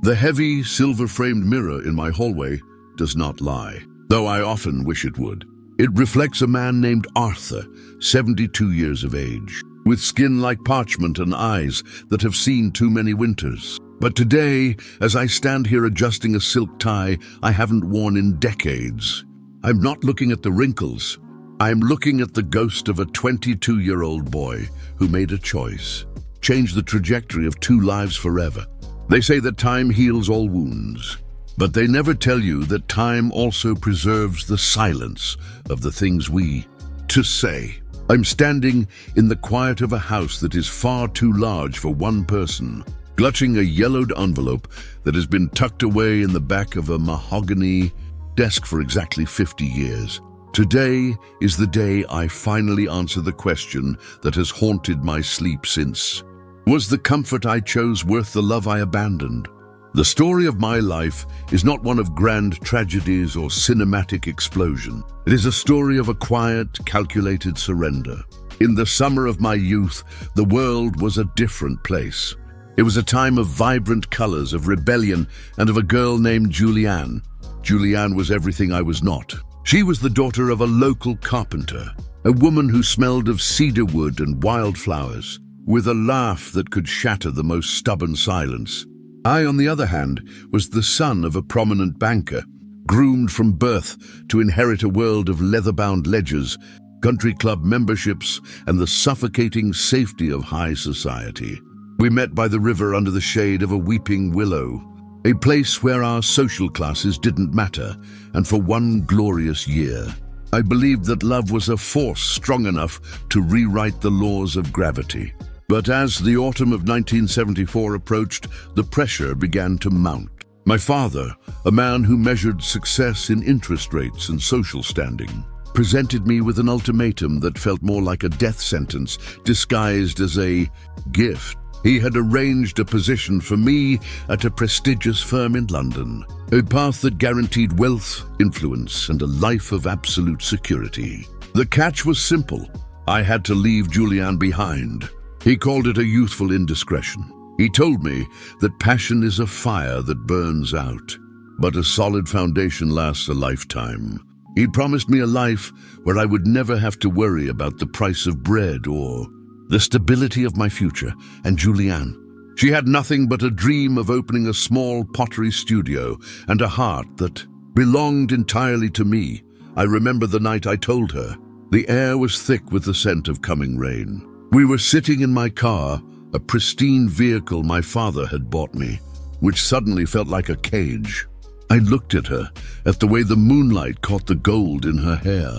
The heavy, silver-framed mirror in my hallway does not lie, though I often wish it would. It reflects a man named Arthur, 72 years of age, with skin like parchment and eyes that have seen too many winters. But today, as I stand here adjusting a silk tie I haven't worn in decades, I'm not looking at the wrinkles. I'm looking at the ghost of a 22-year-old boy who made a choice, changed the trajectory of 2 lives forever. They say that time heals all wounds, but they never tell you that time also preserves the silence of the things we to say. I'm standing in the quiet of a house that is far too large for one person, clutching a yellowed envelope that has been tucked away in the back of a mahogany desk for exactly 50 years. Today is the day I finally answer the question that has haunted my sleep since. Was the comfort I chose worth the love I abandoned? The story of my life is not one of grand tragedies or cinematic explosion. It is a story of a quiet, calculated surrender. In the summer of my youth, the world was a different place. It was a time of vibrant colors, of rebellion, and of a girl named Julianne. Julianne was everything I was not. She was the daughter of a local carpenter, a woman who smelled of cedar wood and wildflowers, with a laugh that could shatter the most stubborn silence. I, on the other hand, was the son of a prominent banker, groomed from birth to inherit a world of leather-bound ledgers, country club memberships, and the suffocating safety of high society. We met by the river under the shade of a weeping willow, a place where our social classes didn't matter, and for one glorious year, I believed that love was a force strong enough to rewrite the laws of gravity. But as the autumn of 1974 approached, the pressure began to mount. My father, a man who measured success in interest rates and social standing, presented me with an ultimatum that felt more like a death sentence disguised as a gift. He had arranged a position for me at a prestigious firm in London, a path that guaranteed wealth, influence, and a life of absolute security. The catch was simple. I had to leave Julianne behind. He called it a youthful indiscretion. He told me that passion is a fire that burns out, but a solid foundation lasts a lifetime. He promised me a life where I would never have to worry about the price of bread or the stability of my future. And Julianne, she had nothing but a dream of opening a small pottery studio and a heart that belonged entirely to me. I remember the night I told her. The air was thick with the scent of coming rain. We were sitting in my car, a pristine vehicle my father had bought me, which suddenly felt like a cage. I looked at her, at the way the moonlight caught the gold in her hair,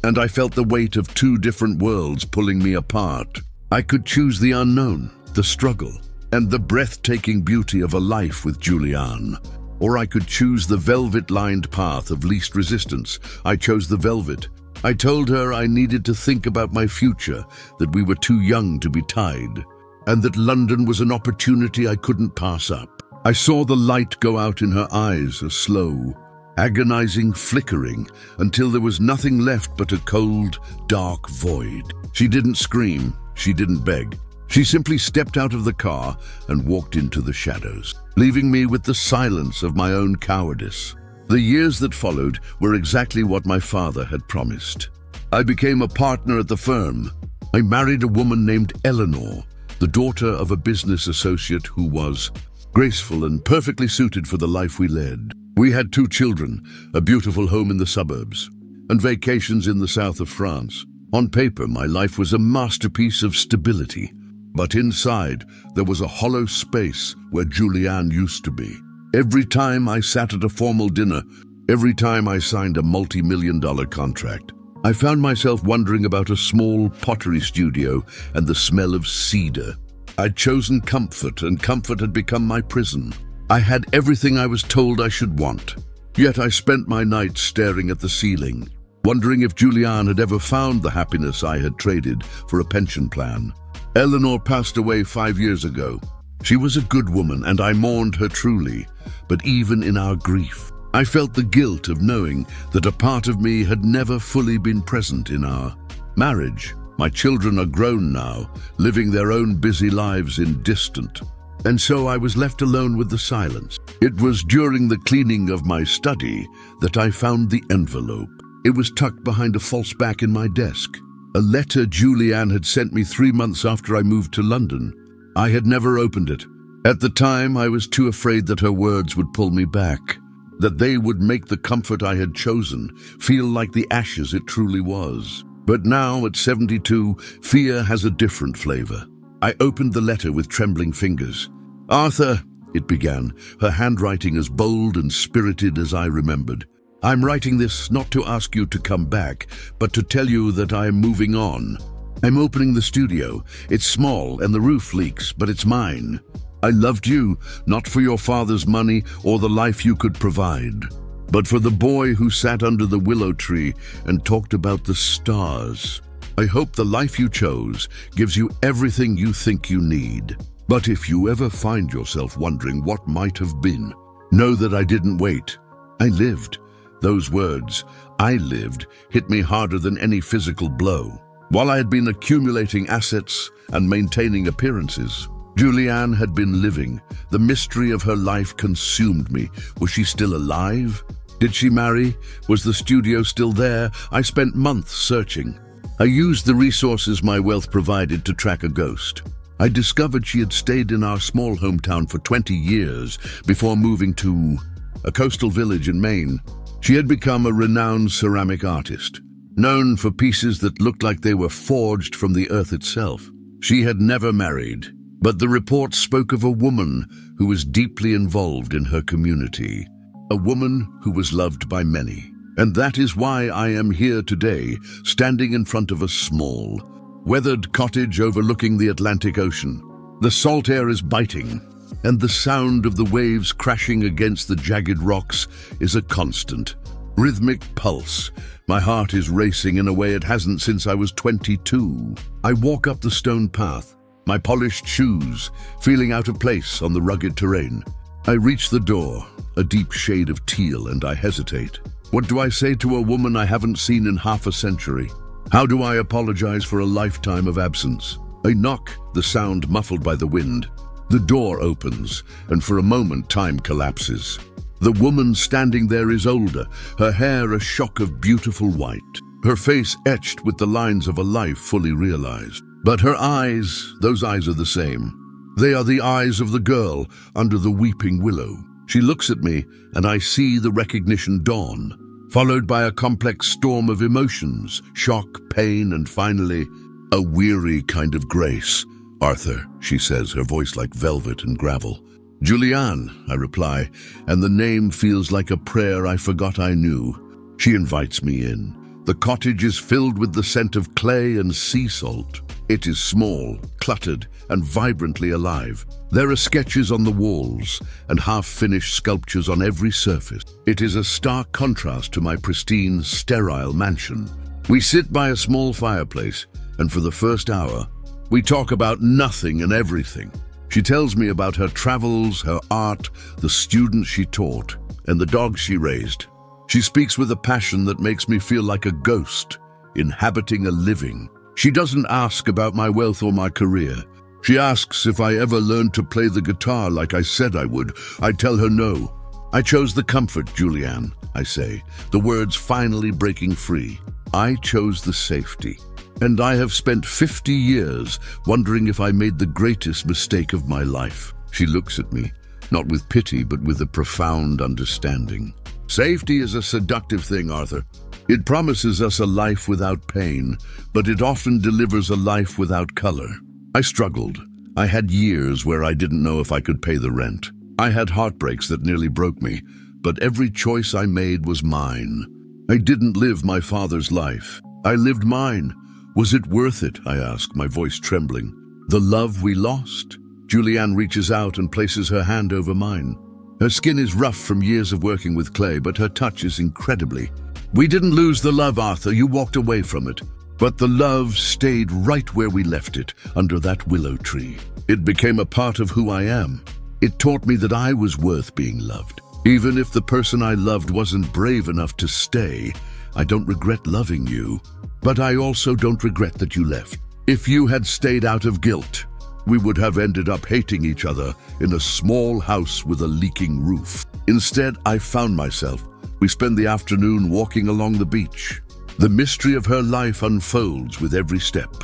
and I felt the weight of 2 different worlds pulling me apart. I could choose the unknown, the struggle, and the breathtaking beauty of a life with Julianne, or I could choose the velvet-lined path of least resistance. I chose the velvet. I told her I needed to think about my future, that we were too young to be tied, and that London was an opportunity I couldn't pass up. I saw the light go out in her eyes, a slow, agonizing flickering, until there was nothing left but a cold, dark void. She didn't scream, she didn't beg. She simply stepped out of the car and walked into the shadows, leaving me with the silence of my own cowardice. The years that followed were exactly what my father had promised. I became a partner at the firm. I married a woman named Eleanor, the daughter of a business associate who was graceful and perfectly suited for the life we led. We had 2 children, a beautiful home in the suburbs, and vacations in the south of France. On paper, my life was a masterpiece of stability, but inside there was a hollow space where Julianne used to be. Every time I sat at a formal dinner, every time I signed a multi-million-dollar contract, I found myself wondering about a small pottery studio and the smell of cedar. I'd chosen comfort, and comfort had become my prison. I had everything I was told I should want, yet I spent my nights staring at the ceiling, wondering if Julianne had ever found the happiness I had traded for a pension plan. Eleanor passed away 5 years ago. She was a good woman, and I mourned her truly, but even in our grief, I felt the guilt of knowing that a part of me had never fully been present in our marriage. My children are grown now, living their own busy lives in distant, And so I was left alone with the silence. It was during the cleaning of my study that I found the envelope. It was tucked behind a false back in my desk. A letter Julianne had sent me 3 months after I moved to London. I had never opened it. At the time, I was too afraid that her words would pull me back, that they would make the comfort I had chosen feel like the ashes it truly was. But now, at 72, fear has a different flavor. I opened the letter with trembling fingers. "Arthur," it began, her handwriting as bold and spirited as I remembered. "I'm writing this not to ask you to come back, but to tell you that I am moving on. I'm opening the studio. It's small and the roof leaks, but it's mine. I loved you, not for your father's money or the life you could provide, but for the boy who sat under the willow tree and talked about the stars. I hope the life you chose gives you everything you think you need. But if you ever find yourself wondering what might have been, know that I didn't wait. I lived." Those words, "I lived," hit me harder than any physical blow. While I had been accumulating assets and maintaining appearances, Julianne had been living. The mystery of her life consumed me. Was she still alive? Did she marry? Was the studio still there? I spent months searching. I used the resources my wealth provided to track a ghost. I discovered she had stayed in our small hometown for 20 years before moving to a coastal village in Maine. She had become a renowned ceramic artist, known for pieces that looked like they were forged from the earth itself. She had never married, but the report spoke of a woman who was deeply involved in her community, a woman who was loved by many. And that is why I am here today, standing in front of a small, weathered cottage overlooking the Atlantic Ocean. The salt air is biting, and the sound of the waves crashing against the jagged rocks is a constant, rhythmic pulse. My heart is racing in a way it hasn't since I was 22. I walk up the stone path, my polished shoes feeling out of place on the rugged terrain. I reach the door, a deep shade of teal, and I hesitate. What do I say to a woman I haven't seen in half a century? How do I apologize for a lifetime of absence? I knock, the sound muffled by the wind. The door opens, and for a moment time collapses. The woman standing there is older, her hair a shock of beautiful white, her face etched with the lines of a life fully realized. But her eyes, those eyes are the same. They are the eyes of the girl under the weeping willow. She looks at me, and I see the recognition dawn, followed by a complex storm of emotions, shock, pain, and finally, a weary kind of grace. "Arthur," she says, her voice like velvet and gravel. "Julianne," I reply, and the name feels like a prayer I forgot I knew. She invites me in. The cottage is filled with the scent of clay and sea salt. It is small, cluttered, and vibrantly alive. There are sketches on the walls and half-finished sculptures on every surface. It is a stark contrast to my pristine, sterile mansion. We sit by a small fireplace, and for the first hour, we talk about nothing and everything. She tells me about her travels, her art, the students she taught, and the dogs she raised. She speaks with a passion that makes me feel like a ghost, inhabiting a living. She doesn't ask about my wealth or my career. She asks if I ever learned to play the guitar like I said I would. I tell her no. "I chose the comfort, Julianne," I say, the words finally breaking free. "I chose the safety. And I have spent 50 years wondering if I made the greatest mistake of my life." She looks at me, not with pity, but with a profound understanding. "Safety is a seductive thing, Arthur. It promises us a life without pain, but it often delivers a life without color." I struggled. I had years where I didn't know if I could pay the rent. I had heartbreaks that nearly broke me, but every choice I made was mine. I didn't live my father's life. I lived mine. Was it worth it, I ask, my voice trembling. The love we lost? Julianne reaches out and places her hand over mine. Her skin is rough from years of working with clay, but her touch is incredibly. "We didn't lose the love, Arthur. You walked away from it. But the love stayed right where we left it, under that willow tree. It became a part of who I am. It taught me that I was worth being loved. Even if the person I loved wasn't brave enough to stay, I don't regret loving you. But I also don't regret that you left. If you had stayed out of guilt, we would have ended up hating each other in a small house with a leaking roof. Instead, I found myself. We spend the afternoon walking along the beach. The mystery of her life unfolds with every step.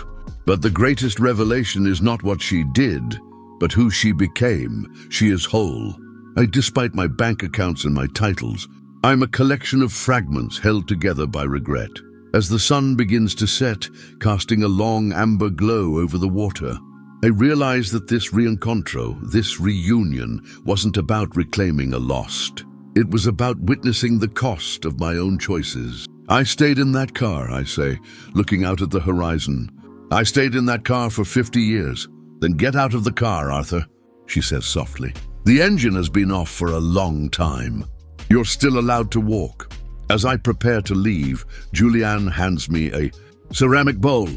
But the greatest revelation is not what she did, but who she became. She is whole. Despite my bank accounts and my titles, I'm a collection of fragments held together by regret. As the sun begins to set, casting a long amber glow over the water, I realize that this reencontro, this reunion, wasn't about reclaiming a lost. It was about witnessing the cost of my own choices. I stayed in that car, I say, looking out at the horizon. I stayed in that car for 50 years. Then get out of the car, Arthur, she says softly. The engine has been off for a long time. You're still allowed to walk. As I prepare to leave, Julianne hands me a ceramic bowl.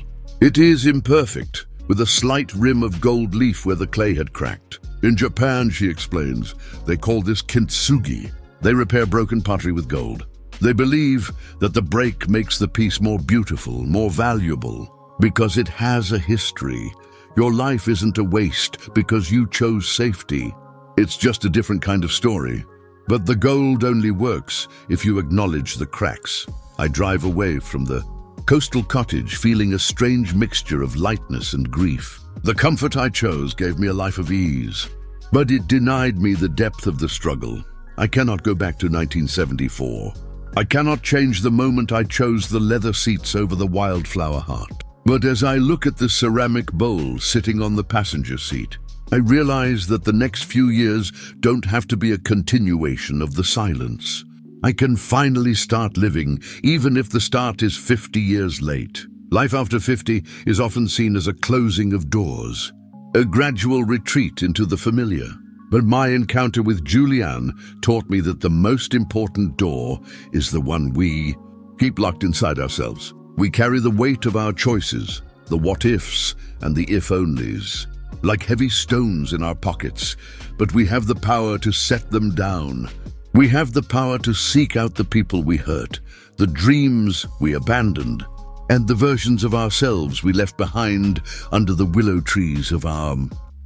It is imperfect, with a slight rim of gold leaf where the clay had cracked. In Japan, she explains, they call this kintsugi. They repair broken pottery with gold. They believe that the break makes the piece more beautiful, more valuable, because it has a history. Your life isn't a waste because you chose safety. It's just a different kind of story. But the gold only works if you acknowledge the cracks. I drive away from the coastal cottage feeling a strange mixture of lightness and grief. The comfort I chose gave me a life of ease, but it denied me the depth of the struggle. I cannot go back to 1974. I cannot change the moment I chose the leather seats over the wildflower heart. But as I look at the ceramic bowl sitting on the passenger seat, I realize that the next few years don't have to be a continuation of the silence. I can finally start living, even if the start is 50 years late. Life after 50 is often seen as a closing of doors, a gradual retreat into the familiar. But my encounter with Julianne taught me that the most important door is the one we keep locked inside ourselves. We carry the weight of our choices, the what-ifs and the if-onlys, like heavy stones in our pockets, but we have the power to set them down. We have the power to seek out the people we hurt, the dreams we abandoned, and the versions of ourselves we left behind under the willow trees of our...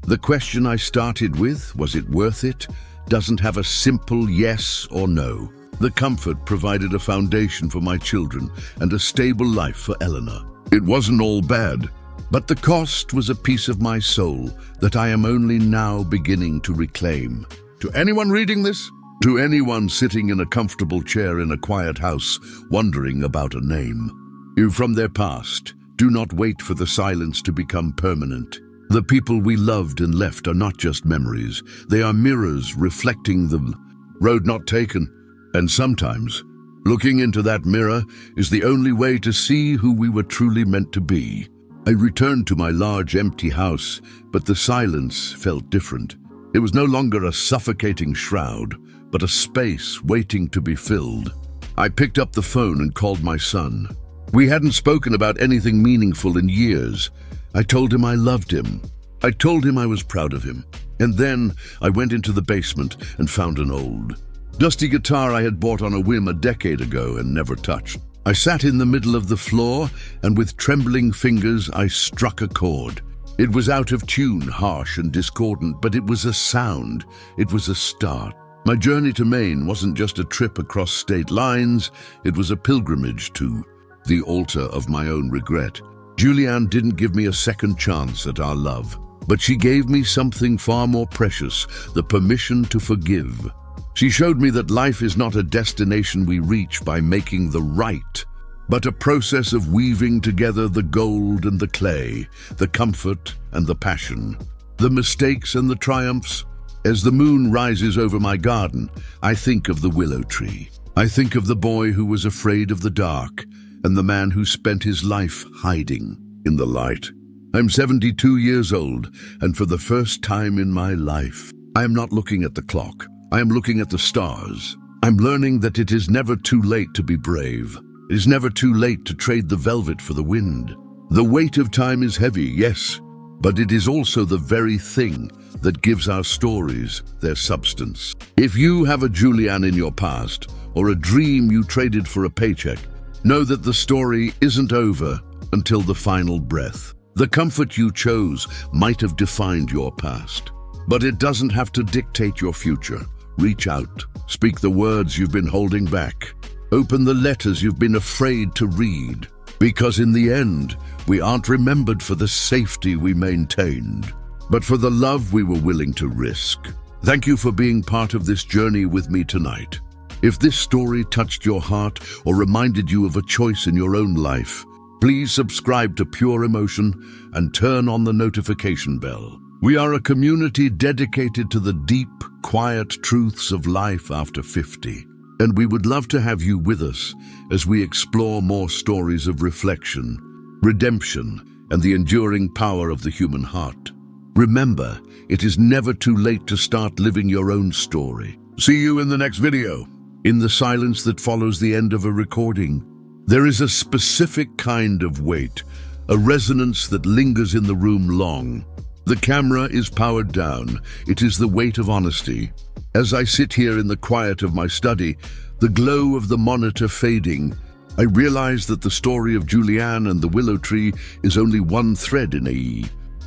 The question I started with, was it worth it, doesn't have a simple yes or no. The comfort provided a foundation for my children and a stable life for Eleanor. It wasn't all bad, but the cost was a piece of my soul that I am only now beginning to reclaim. To anyone reading this, to anyone sitting in a comfortable chair in a quiet house wondering about a name, you from their past, do not wait for the silence to become permanent. The people we loved and left are not just memories. They are mirrors reflecting the road not taken. And sometimes, looking into that mirror is the only way to see who we were truly meant to be. I returned to my large empty house, but the silence felt different. It was no longer a suffocating shroud, but a space waiting to be filled. I picked up the phone and called my son. We hadn't spoken about anything meaningful in years. I told him I loved him. I told him I was proud of him. And then I went into the basement and found an old, dusty guitar I had bought on a whim a decade ago and never touched. I sat in the middle of the floor and with trembling fingers I struck a chord. It was out of tune, harsh and discordant, but it was a sound. It was a start. My journey to Maine wasn't just a trip across state lines. It was a pilgrimage to the altar of my own regret. Julianne didn't give me a second chance at our love, but she gave me something far more precious, the permission to forgive. She showed me that life is not a destination we reach by making the right, but a process of weaving together the gold and the clay, the comfort and the passion, the mistakes and the triumphs. As the moon rises over my garden, I think of the willow tree. I think of the boy who was afraid of the dark and the man who spent his life hiding in the light. I'm 72 years old, and for the first time in my life, I am not looking at the clock. I am looking at the stars. I'm learning that it is never too late to be brave. It is never too late to trade the velvet for the wind. The weight of time is heavy, yes, but it is also the very thing that gives our stories their substance. If you have a Julianne in your past, or a dream you traded for a paycheck, know that the story isn't over until the final breath. The comfort you chose might have defined your past, but it doesn't have to dictate your future. Reach out, speak the words you've been holding back, open the letters you've been afraid to read, because in the end, we aren't remembered for the safety we maintained, but for the love we were willing to risk. Thank you for being part of this journey with me tonight. If this story touched your heart or reminded you of a choice in your own life, please subscribe to Pure Emotion and turn on the notification bell. We are a community dedicated to the deep, quiet truths of life after 50, and we would love to have you with us as we explore more stories of reflection, redemption, and the enduring power of the human heart. Remember, it is never too late to start living your own story. See you in the next video. In the silence that follows the end of a recording, there is a specific kind of weight, a resonance that lingers in the room long. The camera is powered down. It is the weight of honesty. As I sit here in the quiet of my study, the glow of the monitor fading, I realize that the story of Julianne and the willow tree is only one thread in a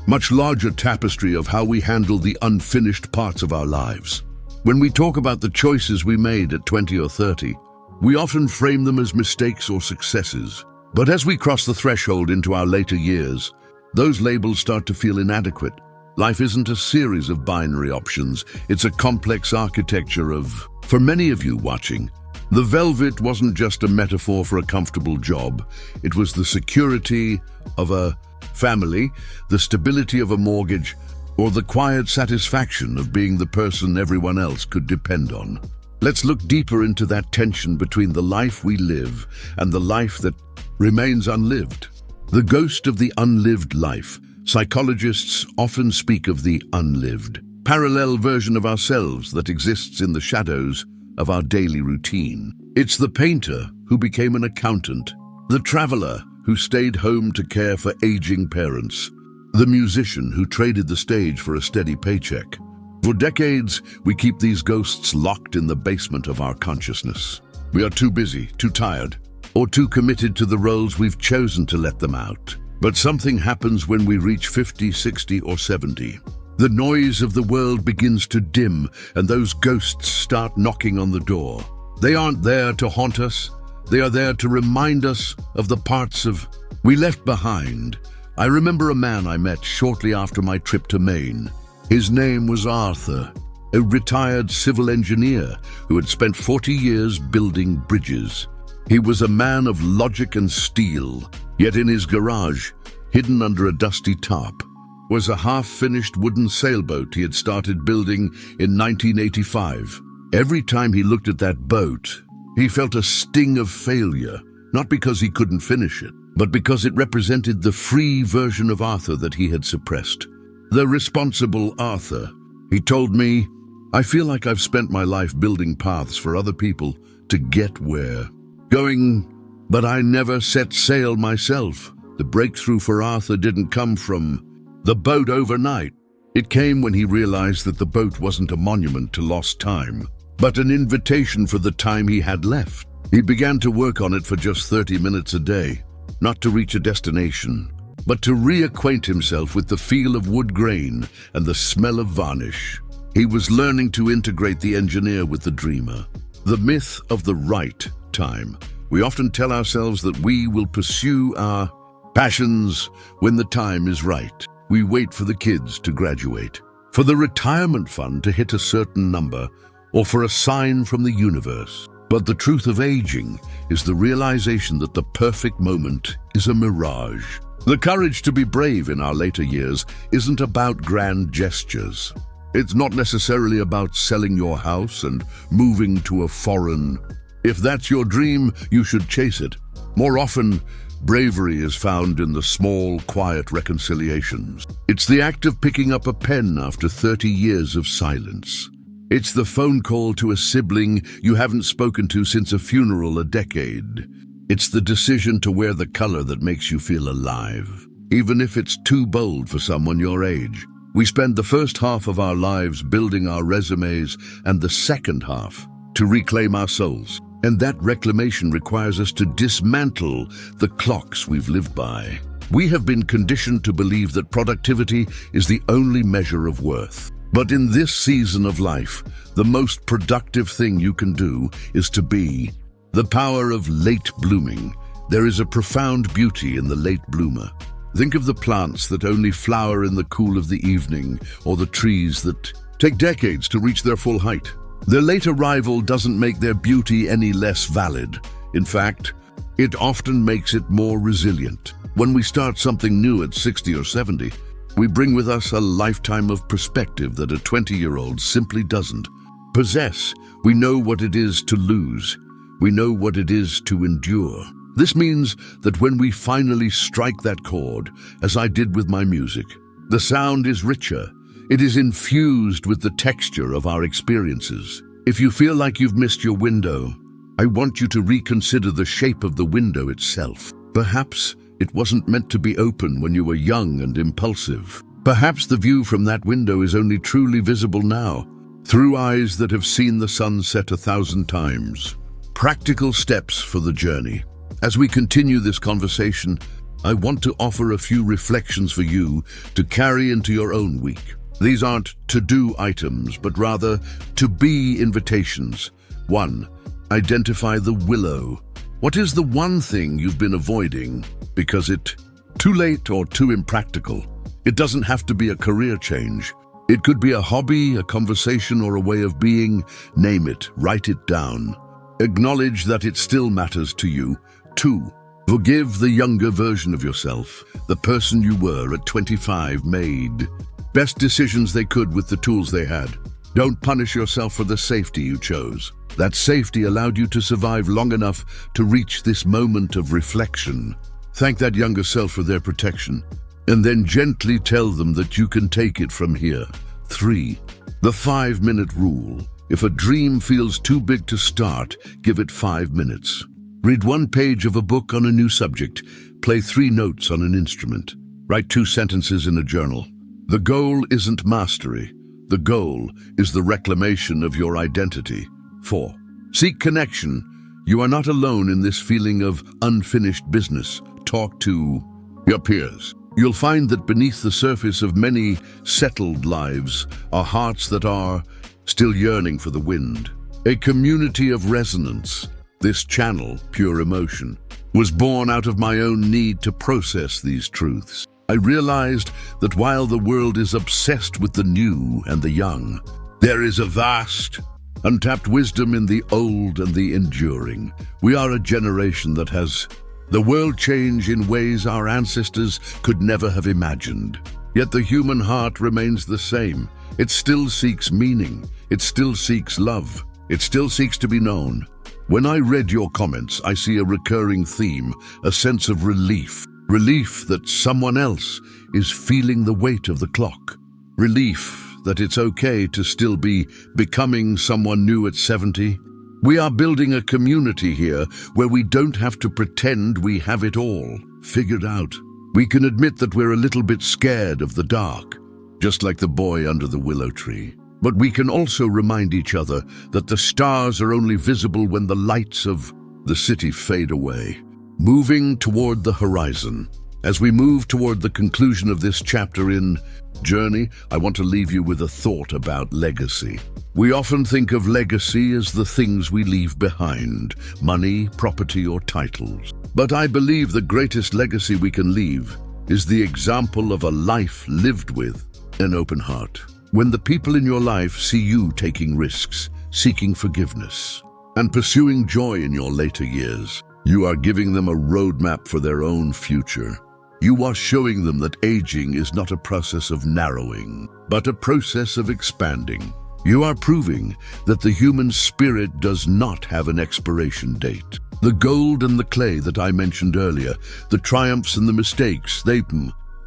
much larger tapestry of how we handle the unfinished parts of our lives. When we talk about the choices we made at 20 or 30, we often frame them as mistakes or successes. But as we cross the threshold into our later years, those labels start to feel inadequate. Life isn't a series of binary options, it's a complex architecture of... For many of you watching, the velvet wasn't just a metaphor for a comfortable job. It was the security of a family, the stability of a mortgage, or the quiet satisfaction of being the person everyone else could depend on. Let's look deeper into that tension between the life we live and the life that remains unlived. The ghost of the unlived life. Psychologists often speak of the unlived, parallel version of ourselves that exists in the shadows of our daily routine. It's the painter who became an accountant, the traveler who stayed home to care for aging parents, the musician who traded the stage for a steady paycheck. For decades, we keep these ghosts locked in the basement of our consciousness. We are too busy, too tired, or too committed to the roles we've chosen to let them out. But something happens when we reach 50, 60, or 70. The noise of the world begins to dim, and those ghosts start knocking on the door. They aren't there to haunt us. They are there to remind us of the parts of we left behind. I remember a man I met shortly after my trip to Maine. His name was Arthur, a retired civil engineer who had spent 40 years building bridges. He was a man of logic and steel, yet in his garage, hidden under a dusty tarp, was a half-finished wooden sailboat he had started building in 1985. Every time he looked at that boat, he felt a sting of failure, not because he couldn't finish it, but because it represented the free version of Arthur that he had suppressed. The responsible Arthur. He told me, "I feel like I've spent my life building paths for other people to get where going, but I never set sail myself." The breakthrough for Arthur didn't come from the boat overnight. It came when he realized that the boat wasn't a monument to lost time, but an invitation for the time he had left. He began to work on it for just 30 minutes a day, not to reach a destination, but to reacquaint himself with the feel of wood grain and the smell of varnish. He was learning to integrate the engineer with the dreamer. The myth of the right time. We often tell ourselves that we will pursue our passions when the time is right. We wait for the kids to graduate, for the retirement fund to hit a certain number, or for a sign from the universe. But the truth of aging is the realization that the perfect moment is a mirage. The courage to be brave in our later years isn't about grand gestures. It's not necessarily about selling your house and moving to a foreign. If that's your dream, you should chase it. More often, bravery is found in the small, quiet reconciliations. It's the act of picking up a pen after 30 years of silence. It's the phone call to a sibling you haven't spoken to since a funeral a decade. It's the decision to wear the color that makes you feel alive, even if it's too bold for someone your age. We spend the first half of our lives building our resumes and the second half to reclaim our souls. And that reclamation requires us to dismantle the clocks we've lived by. We have been conditioned to believe that productivity is the only measure of worth. But in this season of life, the most productive thing you can do is to be. The power of late blooming. There is a profound beauty in the late bloomer. Think of the plants that only flower in the cool of the evening, or the trees that take decades to reach their full height. Their late arrival doesn't make their beauty any less valid. In fact, it often makes it more resilient. When we start something new at 60 or 70, we bring with us a lifetime of perspective that a 20-year-old simply doesn't possess. We know what it is to lose. We know what it is to endure. This means that when we finally strike that chord, as I did with my music, the sound is richer. It is infused with the texture of our experiences. If you feel like you've missed your window, I want you to reconsider the shape of the window itself. Perhaps it wasn't meant to be open when you were young and impulsive. Perhaps the view from that window is only truly visible now, through eyes that have seen the sun set 1,000 times. Practical steps for the journey. As we continue this conversation, I want to offer a few reflections for you to carry into your own week. These aren't to-do items, but rather to-be invitations. 1. Identify the willow. What is the one thing you've been avoiding because it's too late or too impractical? It doesn't have to be a career change. It could be a hobby, a conversation, or a way of being. Name it, write it down. Acknowledge that it still matters to you. 2. Forgive the younger version of yourself. The person you were at 25 made best decisions they could with the tools they had. Don't punish yourself for the safety you chose. That safety allowed you to survive long enough to reach this moment of reflection. Thank that younger self for their protection, and then gently tell them that you can take it from here. 3. The 5-minute rule. If a dream feels too big to start, give it 5 minutes. Read 1 page of a book on a new subject. Play 3 notes on an instrument. Write 2 sentences in a journal. The goal isn't mastery. The goal is the reclamation of your identity. 4. Seek connection. You are not alone in this feeling of unfinished business. Talk to your peers. You'll find that beneath the surface of many settled lives are hearts that are still yearning for the wind. A community of resonance. This channel, Pure Emotion, was born out of my own need to process these truths. I realized that while the world is obsessed with the new and the young, there is a vast, untapped wisdom in the old and the enduring. We are a generation that has the world change in ways our ancestors could never have imagined. Yet the human heart remains the same. It still seeks meaning. It still seeks love. It still seeks to be known. When I read your comments, I see a recurring theme, a sense of relief. Relief that someone else is feeling the weight of the clock. Relief that it's okay to still be becoming someone new at 70. We are building a community here where we don't have to pretend we have it all figured out. We can admit that we're a little bit scared of the dark, just like the boy under the willow tree. But we can also remind each other that the stars are only visible when the lights of the city fade away. Moving toward the horizon. As we move toward the conclusion of this chapter in Journey, I want to leave you with a thought about legacy. We often think of legacy as the things we leave behind, money, property, or titles. But I believe the greatest legacy we can leave is the example of a life lived with an open heart. When the people in your life see you taking risks, seeking forgiveness, and pursuing joy in your later years, you are giving them a roadmap for their own future. You are showing them that aging is not a process of narrowing, but a process of expanding. You are proving that the human spirit does not have an expiration date. The gold and the clay that I mentioned earlier, the triumphs and the mistakes, they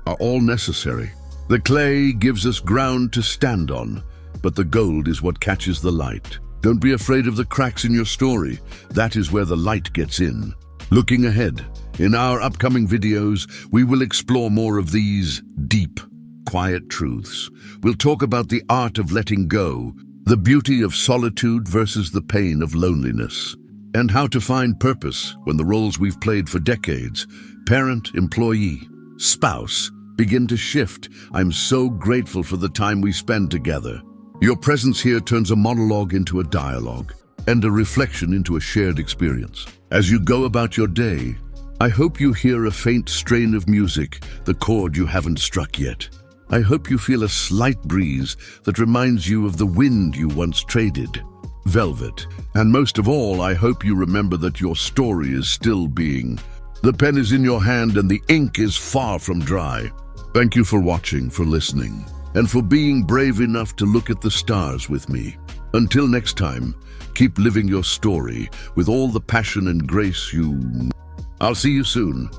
are all necessary. The clay gives us ground to stand on, but the gold is what catches the light. Don't be afraid of the cracks in your story. That is where the light gets in. Looking ahead, in our upcoming videos, we will explore more of these deep, quiet truths. We'll talk about the art of letting go, the beauty of solitude versus the pain of loneliness, and how to find purpose when the roles we've played for decades, parent, employee, spouse begin to shift. I'm so grateful for the time we spend together. Your presence here turns a monologue into a dialogue, and a reflection into a shared experience. As you go about your day, I hope you hear a faint strain of music, the chord you haven't struck yet. I hope you feel a slight breeze that reminds you of the wind you once traded. Velvet. And most of all, I hope you remember that your story is still being. The pen is in your hand and the ink is far from dry. Thank you for watching, for listening, and for being brave enough to look at the stars with me. Until next time, keep living your story with all the passion and grace you... I'll see you soon.